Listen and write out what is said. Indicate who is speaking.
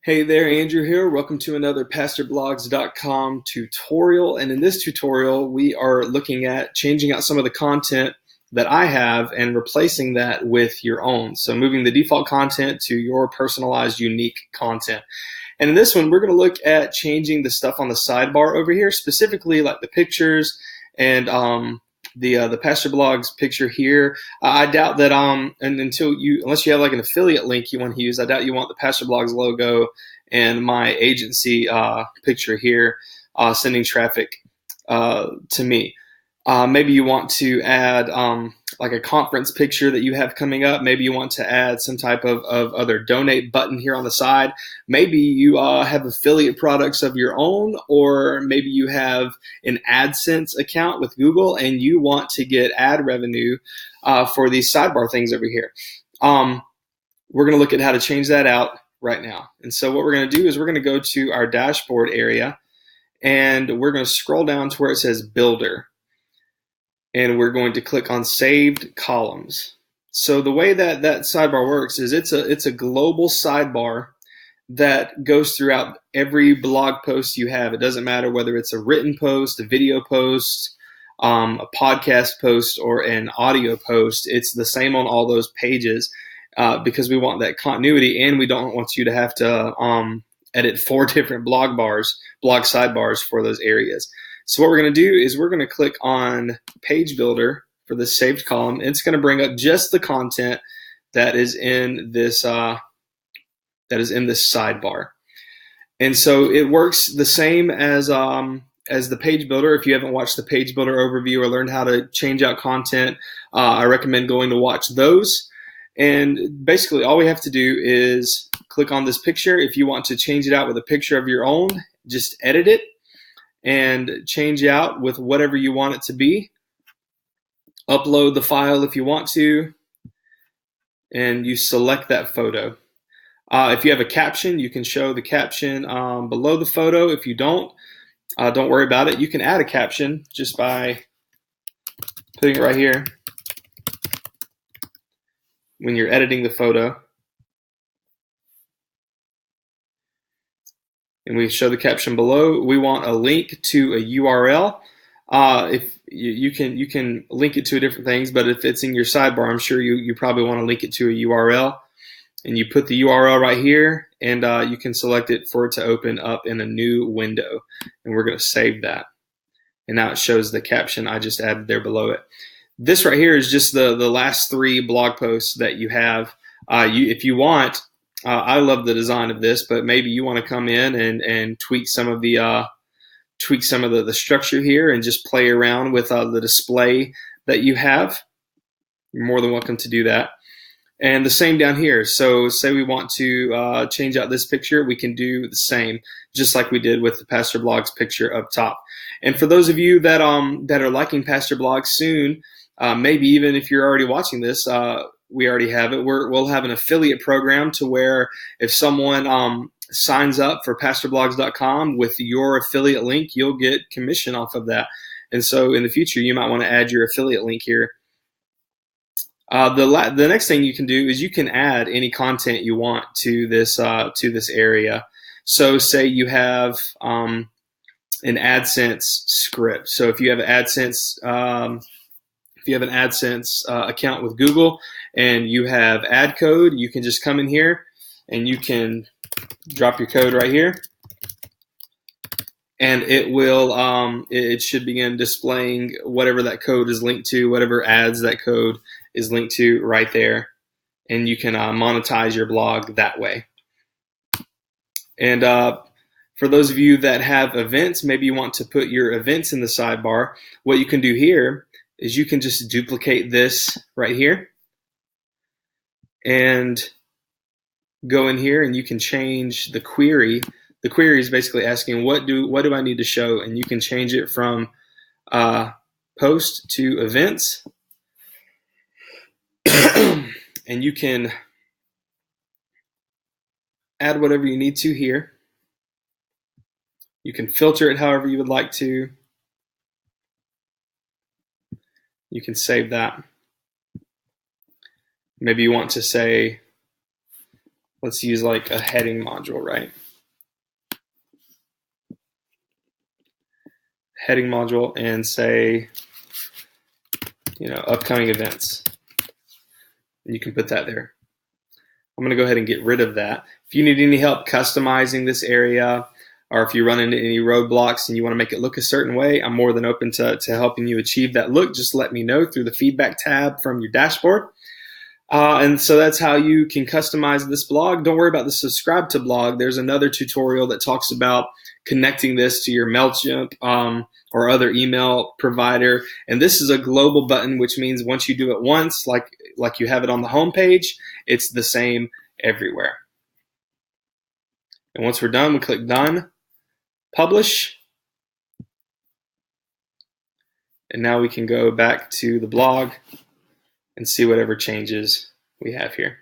Speaker 1: Hey there, Andrew here. Welcome to another pastorblogs.com tutorial. And in this tutorial, we are looking at changing out some of the content that I have and replacing that with your own. So moving the default content to your personalized, unique content. And in this one, we're going to look at changing the stuff on the sidebar over here, specifically like the pictures and the Pastor Blogs picture here. I doubt that unless you have like an affiliate link you want to use, I doubt you want the Pastor Blogs logo and my agency picture here sending traffic to me. Maybe you want to add like a conference picture that you have coming up. Maybe you want to add some type of other donate button here on the side. Maybe you have affiliate products of your own, or maybe you have an AdSense account with Google and you want to get ad revenue for these sidebar things over here. We're going to look at how to change that out right now. And so what we're going to do is we're going to go to our dashboard area and we're going to scroll down to where it says Builder. And we're going to click on Saved Columns. So the way that sidebar works is it's a global sidebar that goes throughout every blog post you have. It doesn't matter whether it's a written post, a video post, a podcast post, or an audio post. It's the same on all those pages because we want that continuity, and we don't want you to have to edit 4 different blog sidebars for those areas. So what we're going to do is we're going to click on Page Builder for the saved column. It's going to bring up just the content that is in this sidebar. And so it works the same as the Page Builder. If you haven't watched the Page Builder overview or learned how to change out content, I recommend going to watch those. And basically all we have to do is click on this picture. If you want to change it out with a picture of your own, just edit it and change out with whatever you want it to be. Upload the file if you want to, and you select that photo. If you have a caption, you can show the caption below the photo. If you don't worry about it. You can add a caption just by putting it right here when you're editing the photo. And we show the caption below. We want a link to a URL. If you can link it to different things, but if it's in your sidebar, I'm sure you probably want to link it to a URL. And you put the URL right here, and you can select it for it to open up in a new window. And we're going to save that. And now it shows the caption I just added there below it. This right here is just the last 3 blog posts that you have. If you want, I love the design of this, but maybe you want to come in and tweak some of the structure here and just play around with the display that you have. You're more than welcome to do that. And the same down here. So say we want to change out this picture, we can do the same, just like we did with the Pastor Blogs picture up top. And for those of you that are liking Pastor Blogs soon, maybe even if you're already watching this, we already have it. We'll have an affiliate program to where if someone signs up for pastorblogs.com with your affiliate link, you'll get commission off of that. And so in the future, you might want to add your affiliate link here. The next thing you can do is you can add any content you want to this area. So say you have an AdSense script. So if you have an AdSense account with Google and you have ad code, you can just come in here and you can drop your code right here, and it will it should begin displaying whatever that code is linked to, whatever ads that code is linked to right there, and you can monetize your blog that way. And for those of you that have events, maybe you want to put your events in the sidebar. What you can do here is you can just duplicate this right here and go in here, and you can change the query. The query is basically asking what do I need to show, and you can change it from post to events. And you can add whatever you need to here. You can filter it however you would like to. You can save that. Maybe you want to say let's use like a heading module, right? Heading module and say, upcoming events. You can put that there. I'm going to go ahead and get rid of that. If you need any help customizing this area, or if you run into any roadblocks and you want to make it look a certain way, I'm more than open to helping you achieve that look. Just let me know through the feedback tab from your dashboard. And so that's how you can customize this blog. Don't worry about the subscribe to blog. There's another tutorial that talks about connecting this to your MailChimp or other email provider. And this is a global button, which means once you do it once, like you have it on the home page, it's the same everywhere. And once we're done, we click Done, Publish. And now we can go back to the blog and see whatever changes we have here.